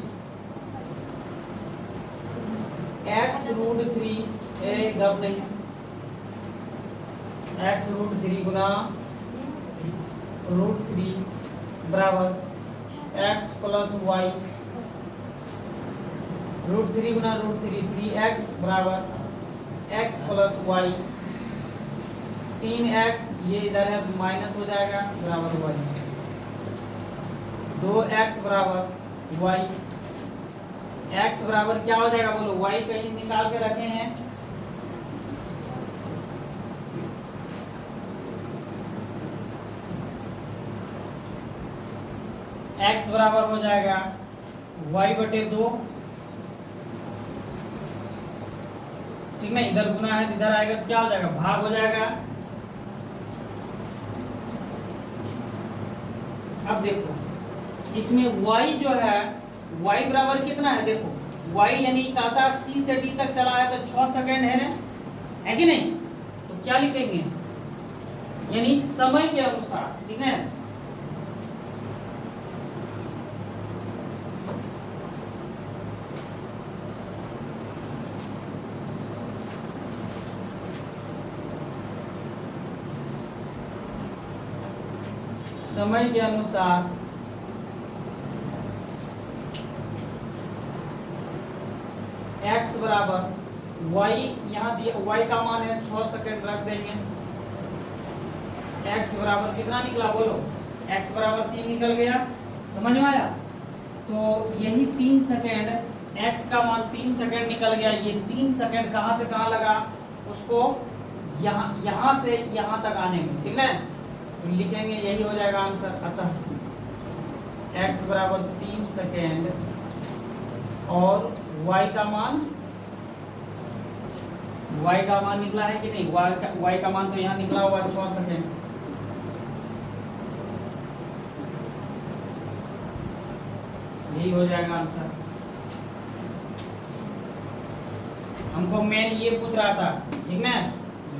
x√3 गप नहीं, x√3 गुना √3 बराबर x प्लस y, √3 गुना √3 3x बराबर x प्लस y, 3x ये इधर है माइनस हो जाएगा बराबर y, 2x बराबर y, x बराबर क्या हो जाएगा बोलो, y कहीं निकाल के रखे हैं, x बराबर हो जाएगा y/2, ठीक ना। इधर गुना है इधर आएगा तो क्या हो जाएगा, भाग हो जाएगा। अब देखो इसमें y जो है, y बराबर कितना है, देखो y यानी कहता C से D तक चला है तो 6 सेकंड है ना, है कि नहीं। तो क्या लिखेंगे, यानी समय के अनुसार, ठीक है। समय के अनुसार x बराबर y, यहाँ दिया y का मान है 6 सेकंड रख देंगे, x बराबर कितना निकला बोलो, x बराबर 3 निकल गया, समझ में आया। तो यही 3 सेकंड, x का मान 3 सेकंड निकल गया, ये 3 सेकंड कहाँ से कहाँ लगा, उसको यहाँ से यहाँ तक आने में, ठीक है। लिखेंगे यही हो जाएगा आंसर। अतः x बराबर 3 सेकेंड और y का मान निकला है कि नहीं, y का मान तो यहाँ निकला हुआ 6 सेकेंड। यही हो जाएगा आंसर। हमको मेन ये पूछ रहा था, ठीक ना,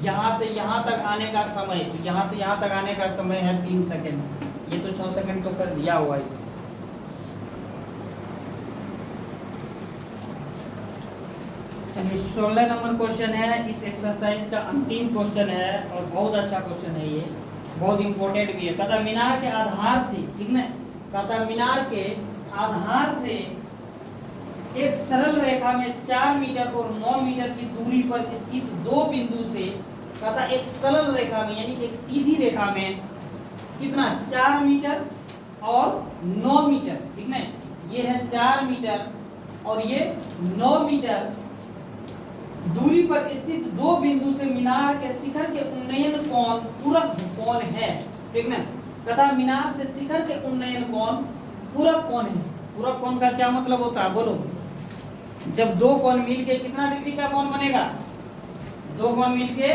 यहाँ से यहाँ तक आने का समय, तो यहाँ से यहाँ तक आने का समय है 3 सेकेंड, ये तो 6 सेकेंड तो कर दिया हुआ है। चलिए 16 नंबर क्वेश्चन है, इस एक्सरसाइज का अंतिम क्वेश्चन है और बहुत अच्छा क्वेश्चन है, ये बहुत इंपॉर्टेंट भी है। कहता मीनार के आधार से, ठीक ना, कहता मीनार के आधार से एक सरल रेखा में 4 मीटर और 9 मीटर की दूरी पर स्थित दो बिंदु से, कहता एक सरल रेखा में यानी एक सीधी रेखा में कितना 4 मीटर और 9 मीटर, ठीक ना, ये है 4 मीटर और ये 9 मीटर दूरी पर स्थित दो बिंदु से मीनार के शिखर के उन्नयन कोण पूरक कोण है, ठीक ना। कहता मीनार से शिखर के उन्नयन कोण पूरक कोण है। पूरक कोण का क्या मतलब होता है बोलो, जब दो कोण मिलके कितना डिग्री का कोण बनेगा, दो कोण मिलके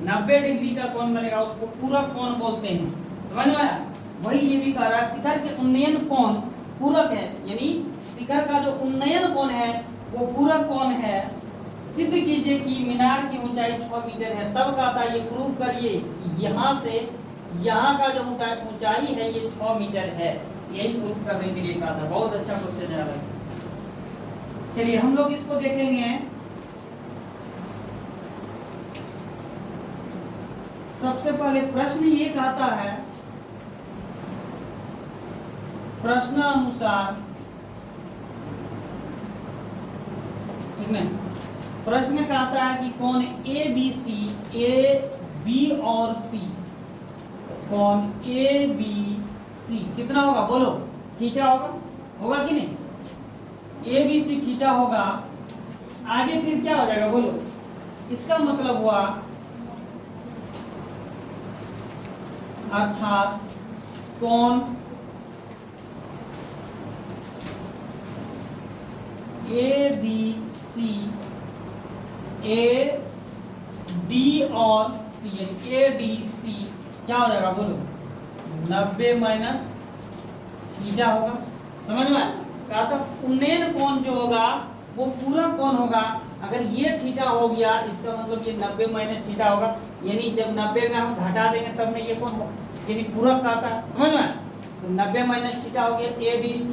90 डिग्री का कोण बनेगा, उसको पूरक कोण बोलते हैं, समझ में आया। वही ये भी कह रहा है शिखर के उन्नयन कोण पूरक है, यानी शिखर का जो उन्नयन कोण है वो पूरक कोण है। सिद्ध कीजिए कि मीनार की ऊंचाई 6 मीटर है। तब कहता है ये प्रूव करिए कि यहाँ से यहाँ का जो ऊंचाई है ये 6 मीटर है। यही प्रूव करने के लिए कहा था। बहुत अच्छा क्वेश्चन है। चलिए हम लोग इसको देखेंगे। सबसे पहले प्रश्न ये कहता है, प्रश्न अनुसार, ठीक है, प्रश्न कहता है कि कौन A B C, A B और सी, कौन ए बी सी कितना होगा बोलो, थीटा होगा, होगा कि नहीं, ए बी सी थीटा होगा। आगे फिर क्या हो जाएगा बोलो, इसका मतलब हुआ अर्थात कोण ABC AD और C यानी ADC क्या हो जाएगा बोलो 90 माइनस थीटा होगा। समझ में कहा था उन्नयन कोण जो होगा वो पूरा कोण होगा। अगर ये थीटा हो गया इसका मतलब ये 90 माइनस थीटा होगा, यानी जब 90 में हम घटा देंगे तब नहीं ये कोण यानी पूरक का आता है। समझ में तो 90 माइनस थीटा हो गया ADC।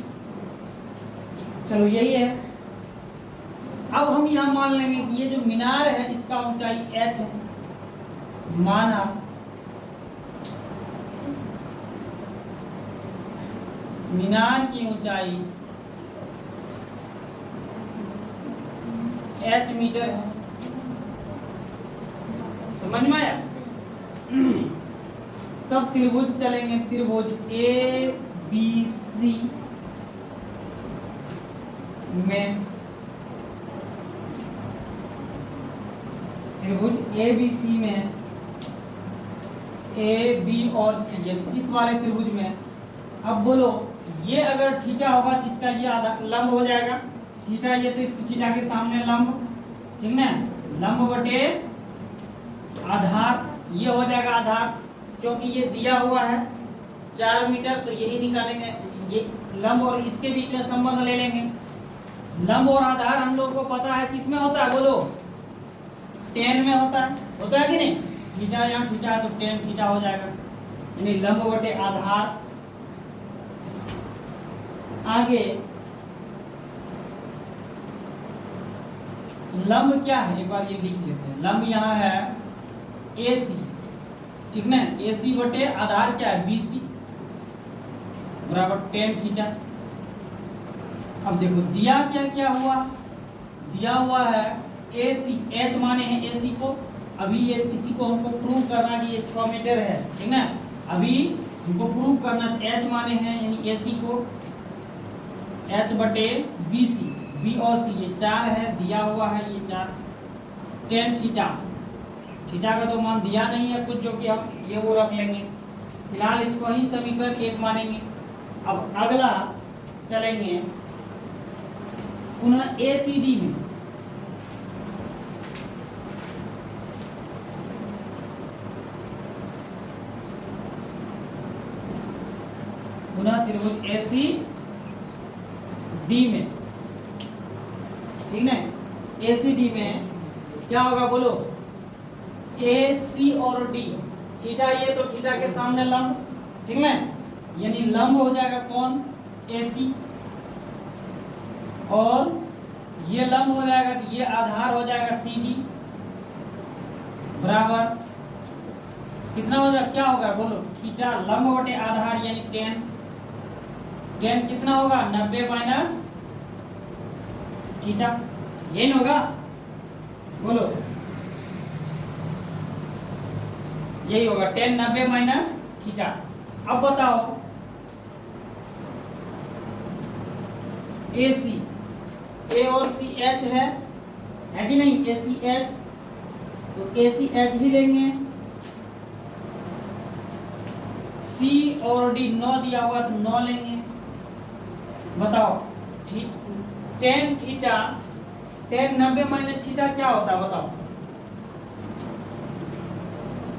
चलो यही है। अब हम यहाँ मान लेंगे कि ये जो मीनार है इसका ऊंचाई h है। माना मीनार की ऊंचाई h मीटर है। समझ में आया? तब त्रिभुज चलेंगे, त्रिभुज ABC में त्रिभुज ABC में A B और C यानी इस वाले त्रिभुज में। अब बोलो ये अगर थीटा होगा तो इसका ये आधा लंब हो जाएगा। थीटा ये तो इसकी थीटा के सामने लंब, ठीक ना, लंब बटे आधार ये हो जाएगा आधार, क्योंकि ये दिया हुआ है 4 मीटर तो यही निकालेंगे। ये लंब और इसके बीच में संबंध ले लेंगे। लंब और आधार हम लोग को पता है किसमें होता है बोलो tan में होता है कि नहीं? थीटा यहाँ थीटा है तो tan थीटा हो जाएगा, यानी लंब बटे आधार। आगे लंब क्या है एक बार ये लिख लेते हैं। लंब यहाँ है AC, ठीक ना, AC बटे आधार क्या है BC बराबर tan थीटा। अब देखो दिया क्या क्या हुआ, दिया हुआ है AC H माने हैं AC को। अभी ये इसी को हमको प्रूव करना कि ये 6 मीटर है, ठीक ना। अभी हमको प्रूव करना H माने हैं यानी AC को H बटे BC B और C ये 4 है, दिया हुआ है ये 4 tan थीटा। थीटा का तो मान दिया नहीं है कुछ, जो कि हम ये वो रख लेंगे। फिलहाल इसको ही समीकरण 1 मानेंगे। अब अगला चलेंगे पुनः ACD में। पुनः त्रिभुज ACD में, ठीक है। ACD में क्या होगा बोलो AC और D, थीटा ये तो थीटा के सामने लंब, ठीक ना, यानी लंब हो जाएगा कौन AC और ये लंब हो जाएगा तो ये आधार हो जाएगा CD बराबर कितना हो जाएगा क्या होगा बोलो थीटा लंब बटे आधार यानी tan। tan कितना होगा 90 माइनस थीटा, ये नहीं होगा बोलो यही होगा tan 90 माइनस थीटा। अब बताओ AC A और C H है कि नहीं, AC H तो AC H ही लेंगे। C और D 9 दिया हुआ तो 9 लेंगे। बताओ tan theta tan 90 minus theta क्या होता है बताओ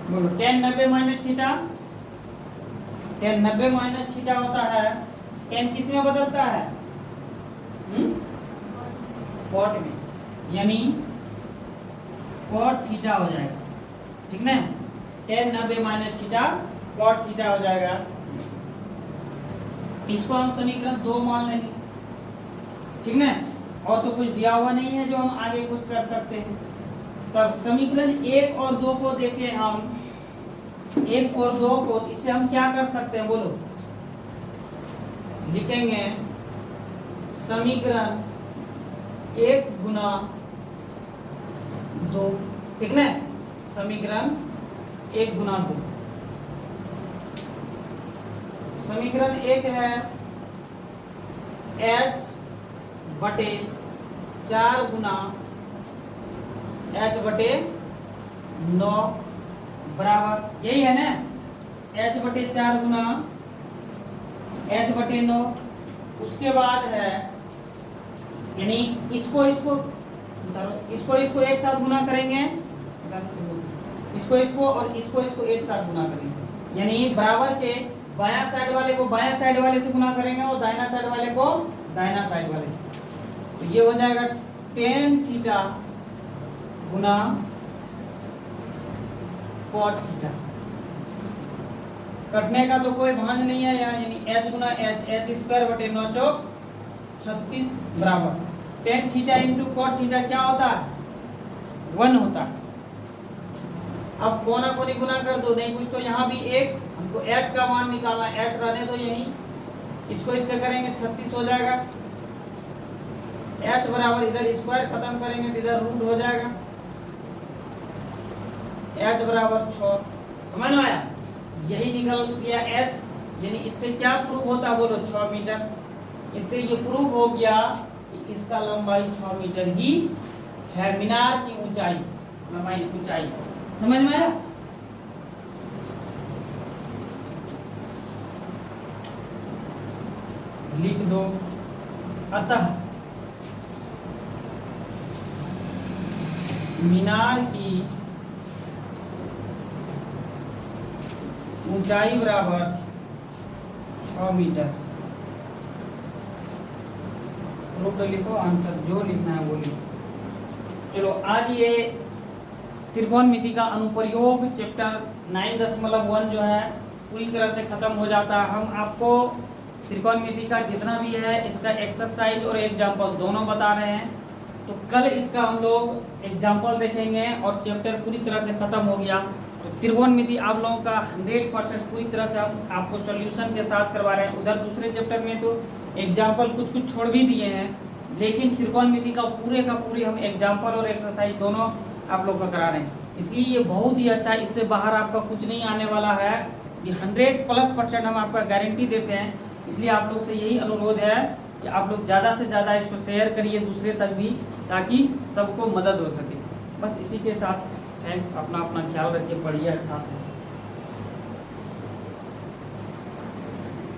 बोलो tan 90 minus theta, tan 90 minus theta होता है tan किस में बदलता है कॉट में, यानी कॉट थीटा हो जाएगा, ठीक ना। tan 90 minus theta cot theta हो जाएगा। इसको हम समीकरण 2 मान लेंगे, ठीक ना। और तो कुछ दिया हुआ नहीं है जो हम आगे कुछ कर सकते हैं। तब समीकरण 1 और 2 को देखें हम, 1 और 2 को, इससे हम क्या कर सकते हैं बोलो लिखेंगे समीकरण 1 गुना 2, ठीक ना, समीकरण 1 गुना 2। समीकरण 1 है H बटे 4 गुना H बटे 9 बराबर यही है ना। h/4 गुना h/9। उसके बाद है यानी इसको एक साथ गुना करेंगे, इसको और इसको एक साथ गुना करेंगे, यानी बराबर के बायां साइड वाले को बायां साइड वाले से गुना करेंगे और दाहिना साइड वाले को दाहिना साइड वाले से। तो ये हो जाएगा tan थीटा गुना cot थीटा। कटने का तो कोई भांज नहीं है यहाँ, यानी h गुना h² 9 चौक 36 बराबर tan theta into cot theta क्या होता है 1 होता है। अब कोना कोनी गुना कर दो, नहीं कुछ तो यहाँ भी एक, हमको h का मान निकालना, h रहने दो यही, इसको इससे करेंगे 36 हो जाएगा। h बराबर इधर स्क्वायर खत्म करेंगे तो इधर रूट हो जाएगा, h बराबर 6। समझ में आया? यही निकल गया h, यानी इससे क्या प्रूव होता बोलो 6 मीटर। इससे ये प्रूव हो गया कि इसका लंबाई 6 मीटर ही है, मीनार की ऊंचाई, लंबाई ऊंचाई। समझ में आया? लिख दो, अतः मीनार की ऊंचाई बराबर 6 मीटर। रूट लिखो, आंसर जो लिखना है वो लिखो। चलो आज ये त्रिकोणमिति का अनुप्रयोग चैप्टर 9.1 जो है पूरी तरह से खत्म हो जाता है। हम आपको त्रिकोणमिति का जितना भी है इसका एक्सरसाइज और एग्जाम्पल दोनों बता रहे हैं। तो कल इसका हम लोग एग्जाम्पल देखेंगे और चैप्टर पूरी तरह से खत्म हो गया। तो त्रिकोणमिति आप लोगों का 100% पूरी तरह से हम आपको सॉल्यूशन के साथ करवा रहे हैं। उधर दूसरे चैप्टर में तो एग्जाम्पल कुछ छोड़ भी दिए हैं, लेकिन त्रिकोणमिति का पूरे हम एग्जाम्पल और एक्सरसाइज दोनों आप लोग का करा रहे हैं। इसलिए ये बहुत ही अच्छा, इससे बाहर आपका कुछ नहीं आने वाला है। ये 100+% हम आपका गारंटी देते हैं। इसलिए आप लोग से यही अनुरोध है कि आप लोग ज़्यादा से ज़्यादा इसको शेयर करिए दूसरे तक भी, ताकि सबको मदद हो सके। बस इसी के साथ थैंक्स। अपना ख्याल रखिए, पढ़िए अच्छा से।